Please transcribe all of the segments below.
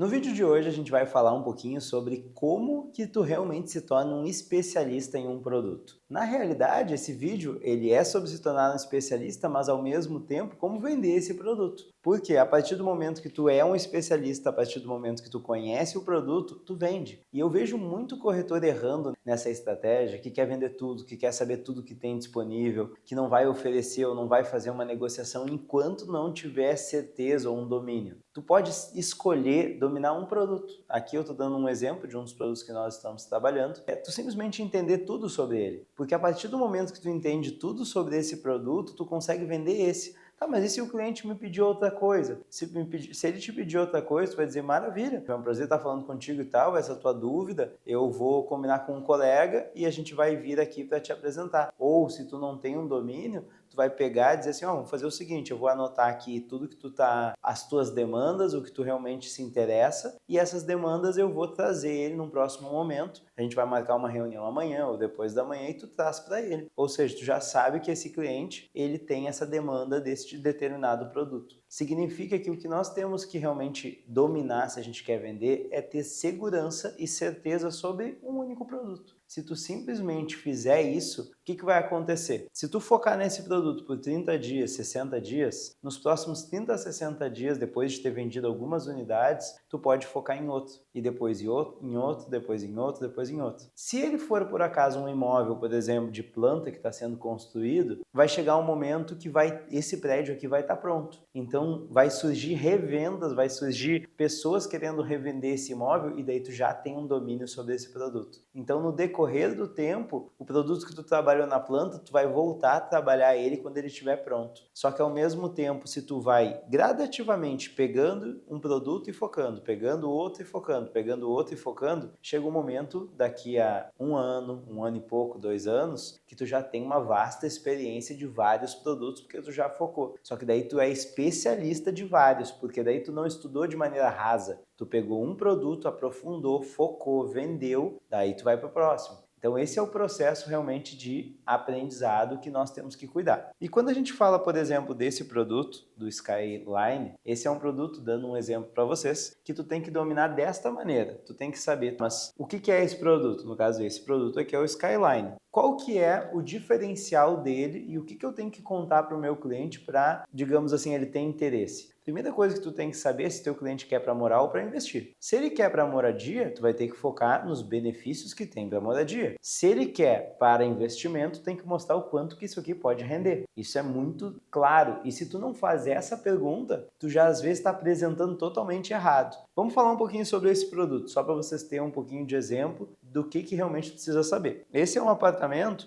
No vídeo de hoje a gente vai falar um pouquinho sobre como que tu realmente se torna um especialista em um produto. Na realidade, esse vídeo ele é sobre se tornar um especialista, mas ao mesmo tempo como vender esse produto. Porque a partir do momento que tu é um especialista, a partir do momento que tu conhece o produto, tu vende. E eu vejo muito corretor errando nessa estratégia, que quer vender tudo, que quer saber tudo que tem disponível, que não vai oferecer ou não vai fazer uma negociação enquanto não tiver certeza ou um domínio. Tu pode escolher dominar um produto. Aqui eu estou dando um exemplo de um dos produtos que nós estamos trabalhando. É tu simplesmente entender tudo sobre ele. Porque a partir do momento que tu entende tudo sobre esse produto, tu consegue vender esse. Tá, mas e se o cliente me pedir outra coisa? Se ele te pedir outra coisa, tu vai dizer, maravilha, é um prazer estar falando contigo e tal, essa tua dúvida, eu vou combinar com um colega e a gente vai vir aqui para te apresentar. Ou se tu não tem um domínio, tu vai pegar e dizer assim, ó, vamos fazer o seguinte, eu vou anotar aqui tudo que tu tá, as tuas demandas, o que tu realmente se interessa, e essas demandas eu vou trazer ele num próximo momento. A gente vai marcar uma reunião amanhã ou depois da manhã e tu traz para ele. Ou seja, tu já sabe que esse cliente, ele tem essa demanda desse determinado produto. Significa que o que nós temos que realmente dominar se a gente quer vender é ter segurança e certeza sobre um único produto. Se tu simplesmente fizer isso, o que vai acontecer? Se tu focar nesse produto por 30 dias, 60 dias, nos próximos 30 a 60 dias, depois de ter vendido algumas unidades, tu pode focar em outro, e depois em outro, depois em outro, depois em outro. Se ele for por acaso um imóvel, por exemplo, de planta que está sendo construído, vai chegar um momento que esse prédio aqui vai estar pronto. Então vai surgir revendas, vai surgir pessoas querendo revender esse imóvel e daí tu já tem um domínio sobre esse produto. Então no decorrer do tempo, o produto que tu trabalhou na planta, tu vai voltar a trabalhar ele quando ele estiver pronto. Só que ao mesmo tempo, se tu vai gradativamente pegando um produto e focando, pegando outro e focando, pegando outro e focando, chega um momento daqui a um ano e pouco, 2 anos, que tu já tem uma vasta experiência de vários produtos, porque tu já focou. Só que daí tu é especialista de vários, porque daí tu não estudou de maneira rasa. Tu pegou um produto, aprofundou, focou, vendeu, daí tu vai para o próximo. Então esse é o processo realmente de aprendizado que nós temos que cuidar. E quando a gente fala, por exemplo, desse produto, do Skyline, esse é um produto, dando um exemplo para vocês, que tu tem que dominar desta maneira. Tu tem que saber, mas o que é esse produto? No caso, esse produto aqui é o Skyline. Qual que é o diferencial dele e o que eu tenho que contar para o meu cliente para, digamos assim, ele ter interesse? Primeira coisa que tu tem que saber é se teu cliente quer para morar ou para investir. Se ele quer para moradia, tu vai ter que focar nos benefícios que tem para moradia. Se ele quer para investimento, tem que mostrar o quanto que isso aqui pode render. Isso é muito claro. E se tu não faz essa pergunta, tu já às vezes está apresentando totalmente errado. Vamos falar um pouquinho sobre esse produto, só para vocês terem um pouquinho de exemplo do que realmente precisa saber. Esse é um apartamento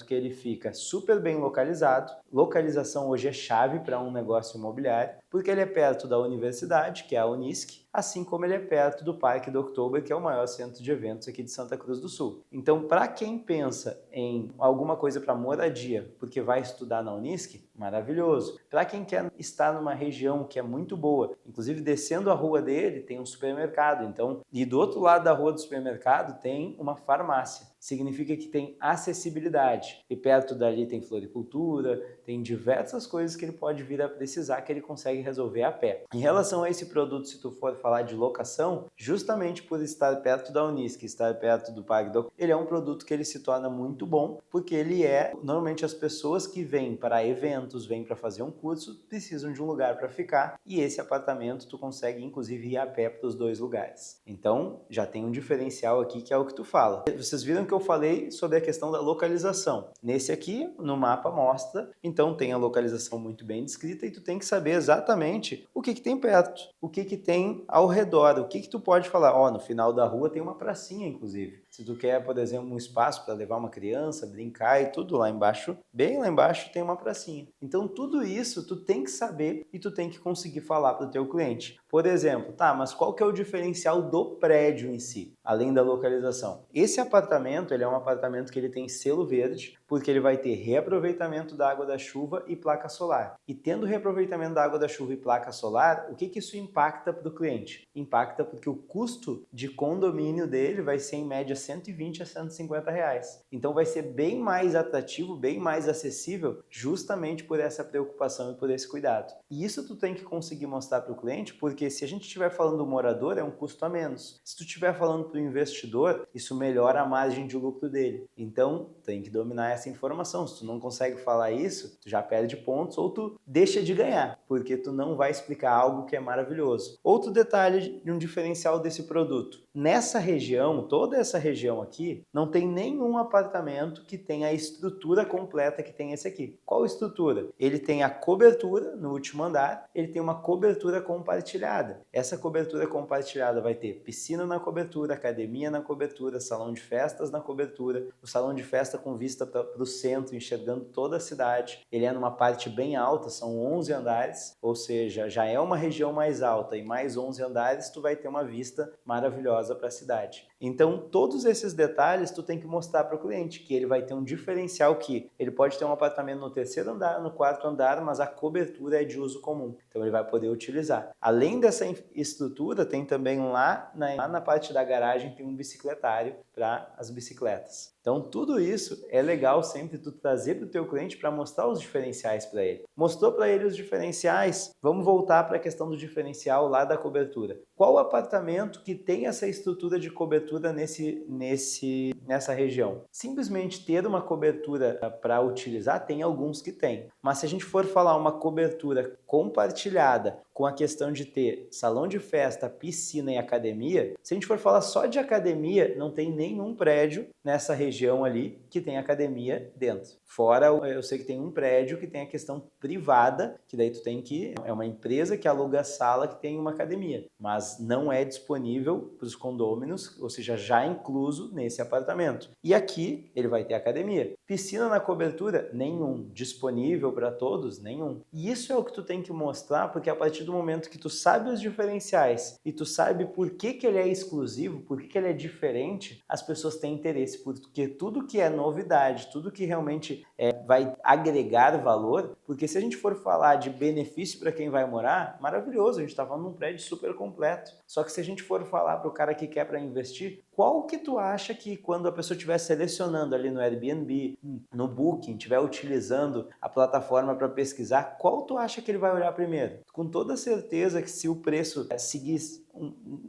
que ele fica super bem localizado. Localização hoje é chave para um negócio imobiliário, porque ele é perto da universidade, que é a Unisc, assim como ele é perto do Parque do October, que é o maior centro de eventos aqui de Santa Cruz do Sul. Então, para quem pensa em alguma coisa para moradia, porque vai estudar na Unisc, maravilhoso. Para quem quer estar numa região que é muito boa, inclusive descendo a rua dele tem um supermercado, então, e do outro lado da rua do supermercado tem uma farmácia. Significa que tem acessibilidade. E perto dali tem floricultura, tem diversas coisas que ele pode vir a precisar que ele consegue resolver a pé. Em relação a esse produto, se tu for falar de locação, justamente por estar perto da Unisc, estar perto do Parque do... ele é um produto que ele se torna muito bom, porque ele é, normalmente as pessoas que vêm para eventos, vêm para fazer um curso, precisam de um lugar para ficar, e esse apartamento tu consegue inclusive ir a pé para os dois lugares. Então, já tem um diferencial aqui que é o que tu fala. Vocês viram que eu falei sobre a questão da localização. Nesse aqui, no mapa mostra, então tem a localização muito bem descrita e tu tem que saber exatamente o que tem perto, o que tem ao redor, o que tu pode falar. Ó, no final da rua tem uma pracinha, inclusive. Se tu quer, por exemplo, um espaço para levar uma criança, brincar e tudo lá embaixo, bem lá embaixo tem uma pracinha. Então tudo isso tu tem que saber e tu tem que conseguir falar para o teu cliente. Por exemplo, tá, mas qual que é o diferencial do prédio em si, além da localização? Esse apartamento, ele é um apartamento que ele tem selo verde, porque ele vai ter reaproveitamento da água da chuva e placa solar. E tendo reaproveitamento da água da chuva e placa solar, o que isso impacta para o cliente? Impacta porque o custo de condomínio dele vai ser em média 120 a 150 reais. Então vai ser bem mais atrativo, bem mais acessível, justamente por essa preocupação e por esse cuidado. E isso tu tem que conseguir mostrar para o cliente, porque porque se a gente estiver falando do morador, é um custo a menos. Se tu estiver falando para o investidor, isso melhora a margem de lucro dele. Então, tem que dominar essa informação. Se tu não consegue falar isso, tu já perde pontos ou tu deixa de ganhar, porque tu não vai explicar algo que é maravilhoso. Outro detalhe de um diferencial desse produto. Nessa região, toda essa região aqui, não tem nenhum apartamento que tenha a estrutura completa que tem esse aqui. Qual estrutura? Ele tem a cobertura no último andar, ele tem uma cobertura compartilhada. Essa cobertura compartilhada vai ter piscina na cobertura, academia na cobertura, salão de festas na cobertura, o salão de festa com vista para o centro, enxergando toda a cidade. Ele é numa parte bem alta, são 11 andares, ou seja, já é uma região mais alta e mais 11 andares, tu vai ter uma vista maravilhosa para a cidade. Então, todos esses detalhes tu tem que mostrar para o cliente, que ele vai ter um diferencial que ele pode ter um apartamento no terceiro andar, no quarto andar, mas a cobertura é de uso comum, então ele vai poder utilizar. Além dessa estrutura, tem também lá na parte da garagem tem um bicicletário para as bicicletas. Então, tudo isso é legal sempre tu trazer para o teu cliente para mostrar os diferenciais para ele. Mostrou para ele os diferenciais, vamos voltar para a questão do diferencial lá da cobertura. Qual apartamento que tem essa estrutura de cobertura nessa região? Simplesmente ter uma cobertura para utilizar, tem alguns que tem. Mas se a gente for falar uma cobertura compartilhada com a questão de ter salão de festa, piscina e academia, se a gente for falar só de academia, não tem nenhum prédio nessa região ali que tem academia dentro. Fora, eu sei que tem um prédio que tem a questão privada, que daí tu tem que... é uma empresa que aluga sala que tem uma academia, mas não é disponível para os condôminos, ou seja, já incluso nesse apartamento. E aqui ele vai ter academia. Piscina na cobertura? Nenhum. Disponível para todos? Nenhum. E isso é o que tu tem que mostrar, porque a partir do momento que tu sabe os diferenciais e tu sabe por que ele é exclusivo, por que ele é diferente, as pessoas têm interesse, porque tudo que é novidade, tudo que realmente vai agregar valor, porque se a gente for falar de benefício para quem vai morar, maravilhoso, a gente está falando de um prédio super completo. Só que se a gente for falar para o cara que quer para investir, qual que tu acha que quando a pessoa estiver selecionando ali no Airbnb, no Booking, estiver utilizando a plataforma para pesquisar, qual tu acha que ele vai olhar primeiro? Com toda certeza que se o preço seguir,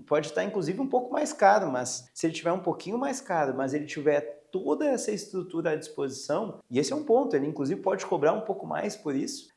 pode estar inclusive um pouco mais caro, mas se ele tiver um pouquinho mais caro, mas ele tiver toda essa estrutura à disposição, e esse é um ponto, ele inclusive pode cobrar um pouco mais por isso,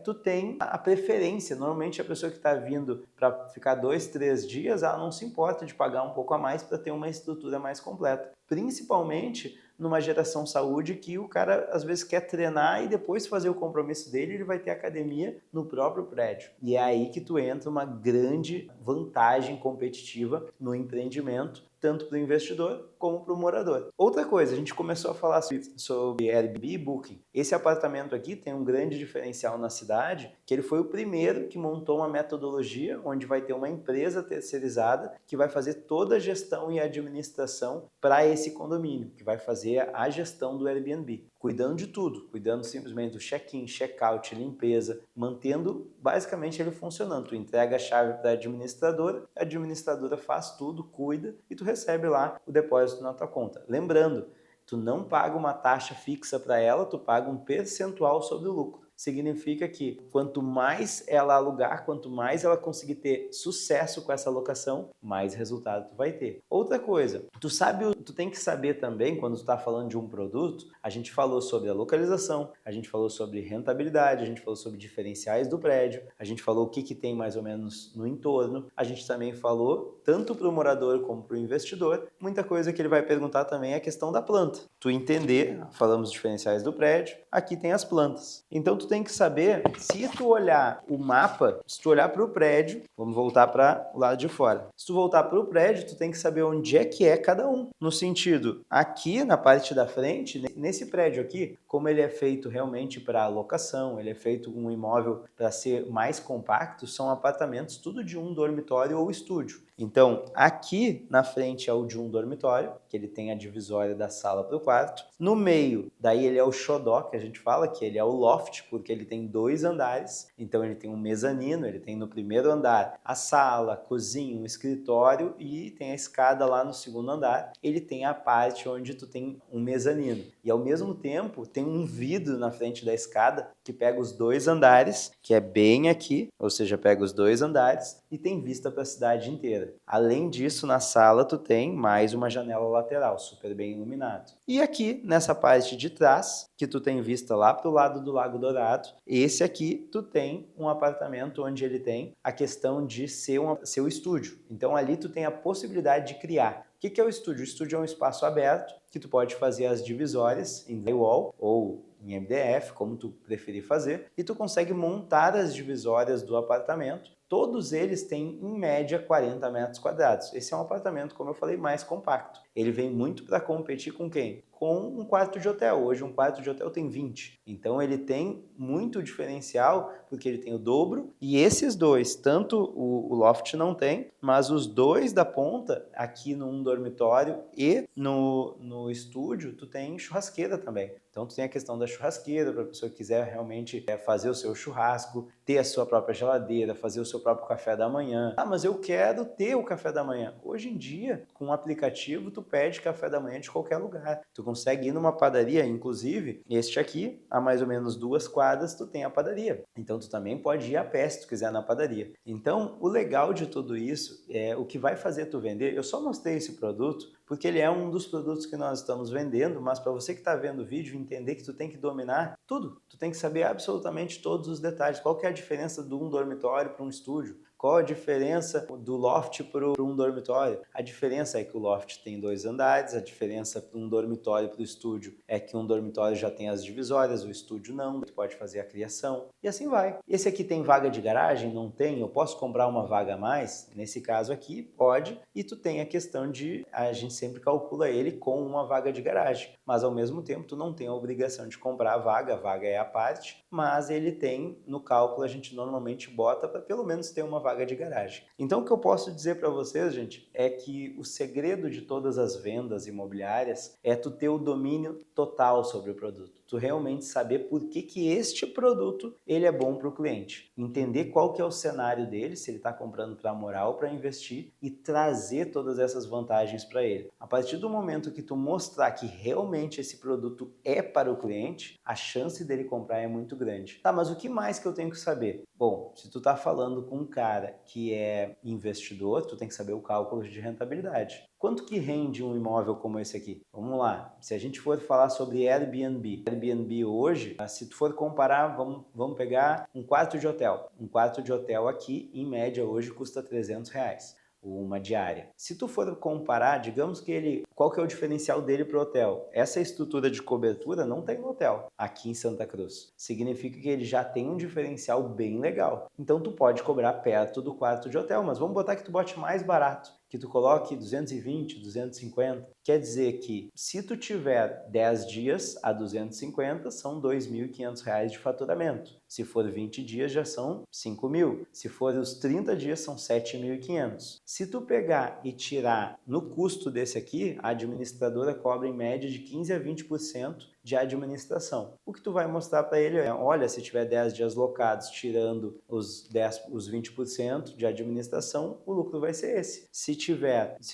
tu tem a preferência. Normalmente a pessoa que está vindo para ficar 2, 3 dias, ela não se importa de pagar um pouco a mais para ter uma estrutura mais completa, principalmente numa geração saúde que o cara às vezes quer treinar e depois fazer o compromisso dele, ele vai ter academia no próprio prédio. E é aí que tu entra uma grande vantagem competitiva no empreendimento, tanto para o investidor como para o morador. Outra coisa, a gente começou a falar sobre Airbnb e Booking. Esse apartamento aqui tem um grande diferencial na cidade, que ele foi o primeiro que montou uma metodologia onde vai ter uma empresa terceirizada que vai fazer toda a gestão e administração para esse condomínio, que vai fazer a gestão do Airbnb, cuidando de tudo, cuidando simplesmente do check-in, check-out, limpeza, mantendo basicamente ele funcionando. Tu entrega a chave para a administradora faz tudo, cuida e tu recebe lá o depósito na tua conta. Lembrando, tu não paga uma taxa fixa para ela, tu paga um percentual sobre o lucro. Significa que quanto mais ela alugar, quanto mais ela conseguir ter sucesso com essa locação, mais resultado tu vai ter. Outra coisa, tu tem que saber também, quando tu está falando de um produto, a gente falou sobre a localização, a gente falou sobre rentabilidade, a gente falou sobre diferenciais do prédio, a gente falou o que tem mais ou menos no entorno, a gente também falou, tanto para o morador como para o investidor, muita coisa que ele vai perguntar também é a questão da planta. Tu entender, falamos diferenciais do prédio, aqui tem as plantas. Então tu tem que saber, se tu olhar o mapa, se tu olhar para o prédio, vamos voltar para o lado de fora. Se tu voltar para o prédio, tu tem que saber onde é que é cada um. No sentido, aqui na parte da frente, nesse prédio aqui, como ele é feito realmente para locação, ele é feito um imóvel para ser mais compacto, são apartamentos tudo de um dormitório ou estúdio. Então, aqui na frente é o de um dormitório, que ele tem a divisória da sala para o quarto. No meio, daí ele é o xodó, que a gente fala, que ele é o loft, porque ele tem 2 andares, então ele tem um mezanino, ele tem no primeiro andar a sala, a cozinha, um escritório e tem a escada lá no segundo andar. Ele tem a parte onde tu tem um mezanino e ao mesmo tempo tem um vidro na frente da escada que pega os 2 andares, que é bem aqui, ou seja, pega os 2 andares e tem vista para a cidade inteira. Além disso, na sala tu tem mais uma janela lateral, super bem iluminado. E aqui, nessa parte de trás, que tu tem vista lá para o lado do Lago Dourado, esse aqui tu tem um apartamento onde ele tem a questão de ser seu estúdio. Então ali tu tem a possibilidade de criar. O que é o estúdio? O estúdio é um espaço aberto que tu pode fazer as divisórias em drywall ou em MDF, como tu preferir fazer, e tu consegue montar as divisórias do apartamento. Todos eles têm, em média, 40 metros quadrados. Esse é um apartamento, como eu falei, mais compacto. Ele vem muito para competir com quem? Com um quarto de hotel. Hoje um quarto de hotel tem 20. Então ele tem muito diferencial, porque ele tem o dobro. E esses dois, tanto o loft não tem, mas os dois da ponta, aqui num dormitório e no estúdio, tu tem churrasqueira também. Então tu tem a questão da churrasqueira, para a pessoa que quiser realmente fazer o seu churrasco, ter a sua própria geladeira, fazer o seu próprio café da manhã. Ah, mas eu quero ter o café da manhã. Hoje em dia, com o aplicativo, tu pede café da manhã de qualquer lugar. Tu consegue ir numa padaria, inclusive, este aqui, a mais ou menos 2 quadras, tu tem a padaria. Então tu também pode ir a pé se tu quiser na padaria. Então, o legal de tudo isso é o que vai fazer tu vender. Eu só mostrei esse produto porque ele é um dos produtos que nós estamos vendendo, mas para você que está vendo o vídeo, entender que tu tem que dominar tudo. Tu tem que saber absolutamente todos os detalhes. Qual que é a diferença de um dormitório para um estúdio? Qual a diferença do loft para um dormitório? A diferença é que o loft tem 2 andares, a diferença para um dormitório para o estúdio é que um dormitório já tem as divisórias, o estúdio não, tu pode fazer a criação e assim vai. Esse aqui tem vaga de garagem? Não tem? Eu posso comprar uma vaga a mais? Nesse caso aqui, pode, e tu tem a questão de, a gente sempre calcula ele com uma vaga de garagem, mas ao mesmo tempo tu não tem a obrigação de comprar a vaga é a parte, mas ele tem, no cálculo a gente normalmente bota para pelo menos ter uma vaga de garagem. Então o que eu posso dizer para vocês, gente, é que o segredo de todas as vendas imobiliárias é tu ter o domínio total sobre o produto. Tu realmente saber por que este produto ele é bom para o cliente. Entender qual que é o cenário dele, se ele está comprando para morar ou para investir e trazer todas essas vantagens para ele. A partir do momento que tu mostrar que realmente esse produto é para o cliente, a chance dele comprar é muito grande. Tá, mas o que mais que eu tenho que saber? Bom, se tu tá falando com um cara que é investidor, tu tem que saber o cálculo de rentabilidade. Quanto que rende um imóvel como esse aqui? Vamos lá, se a gente for falar sobre Airbnb. Airbnb hoje, se tu for comparar, vamos pegar um quarto de hotel. Um quarto de hotel aqui, em média, hoje custa R$300. Uma diária. Se tu for comparar, digamos que qual que é o diferencial dele para o hotel? Essa estrutura de cobertura não tem no hotel aqui em Santa Cruz. Significa que ele já tem um diferencial bem legal. Então tu pode cobrar perto do quarto de hotel, mas vamos botar que tu bote mais barato, que tu coloque 220, 250. Quer dizer que se tu tiver 10 dias a 250, são R$2.500 de faturamento. Se for 20 dias, já são 5.000. Se for os 30 dias, são 7.500. Se tu pegar e tirar no custo desse aqui, a administradora cobra em média de 15 a 20% de administração. O que tu vai mostrar para ele é, olha, se tiver 10 dias locados, tirando os 20% de administração, o lucro vai ser esse. Se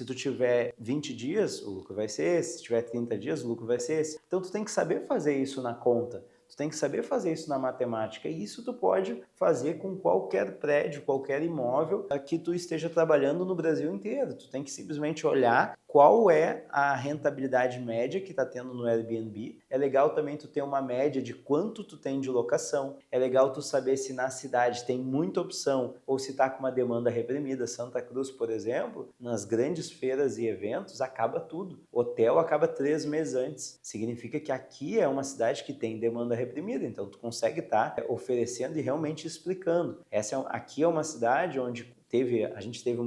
tu tiver 20 dias, o lucro vai ser esse. Se tiver 30 dias, o lucro vai ser esse. Então tu tem que saber fazer isso na conta. Tu tem que saber fazer isso na matemática e isso tu pode fazer com qualquer prédio, qualquer imóvel que tu esteja trabalhando no Brasil inteiro. Tu tem que simplesmente olhar qual é a rentabilidade média que está tendo no Airbnb. É legal também tu ter uma média de quanto tu tem de locação. É legal tu saber se na cidade tem muita opção ou se está com uma demanda reprimida. Santa Cruz, por exemplo, nas grandes feiras e eventos, acaba tudo. Hotel acaba 3 meses antes. Significa que aqui é uma cidade que tem demanda reprimida, então tu consegue estar oferecendo e realmente explicando. Aqui é uma cidade onde a gente teve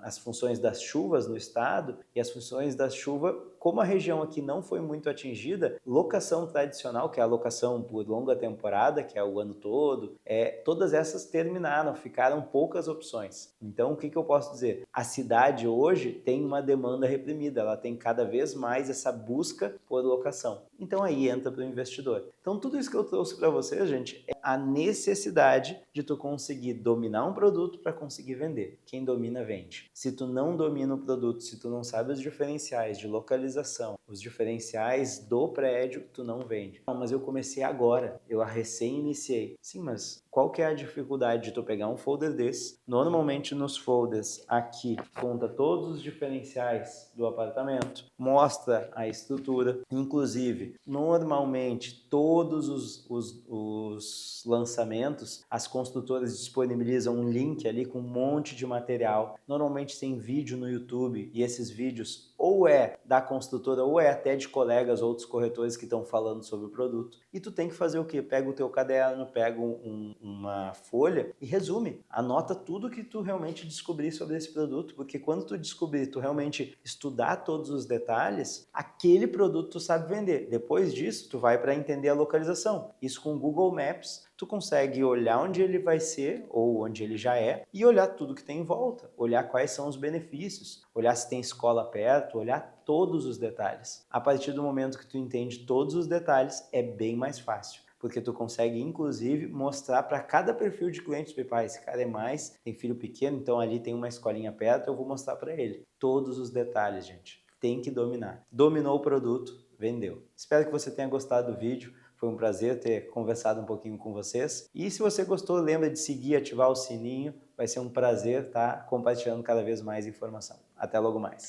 as funções das chuvas no estado, e as funções da chuva, como a região aqui não foi muito atingida, locação tradicional, que é a locação por longa temporada, que é o ano todo, todas essas terminaram, ficaram poucas opções. Então, o que eu posso dizer? A cidade hoje tem uma demanda reprimida, ela tem cada vez mais essa busca por locação. Então, aí entra para o investidor. Então, tudo isso que eu trouxe para vocês, gente, é a necessidade de tu conseguir dominar um produto para conseguir vender. Quem domina, vende. Se tu não domina o produto, se tu não sabe os diferenciais de localização, os diferenciais do prédio, tu não vende. Não, mas eu comecei agora, eu recém iniciei. Sim, mas qual que é a dificuldade de tu pegar um folder desse? Normalmente nos folders aqui conta todos os diferenciais do apartamento, mostra a estrutura, inclusive normalmente todos os lançamentos, as construtoras disponibilizam um link ali com um monte de material. Normalmente tem vídeo no YouTube e esses vídeos ou é da construtora ou é até de colegas, outros corretores que estão falando sobre o produto. E tu tem que fazer o quê? Pega o teu caderno, pega uma folha e resume. Anota tudo que tu realmente descobrir sobre esse produto, porque quando tu descobrir, tu realmente estudar todos os detalhes, aquele produto tu sabe vender. Depois disso, tu vai para entender a localização. Isso com o Google Maps, tu consegue olhar onde ele vai ser ou onde ele já é e olhar tudo que tem em volta, olhar quais são os benefícios, olhar se tem escola perto, olhar todos os detalhes. A partir do momento que tu entende todos os detalhes, é bem mais fácil, porque tu consegue, inclusive, mostrar para cada perfil de cliente, esse cara é mais, tem filho pequeno, então ali tem uma escolinha perto, eu vou mostrar para ele. Todos os detalhes, gente. Tem que dominar. Dominou o produto, vendeu. Espero que você tenha gostado do vídeo. Foi um prazer ter conversado um pouquinho com vocês. E se você gostou, lembra de seguir e ativar o sininho. Vai ser um prazer estar compartilhando cada vez mais informação. Até logo mais.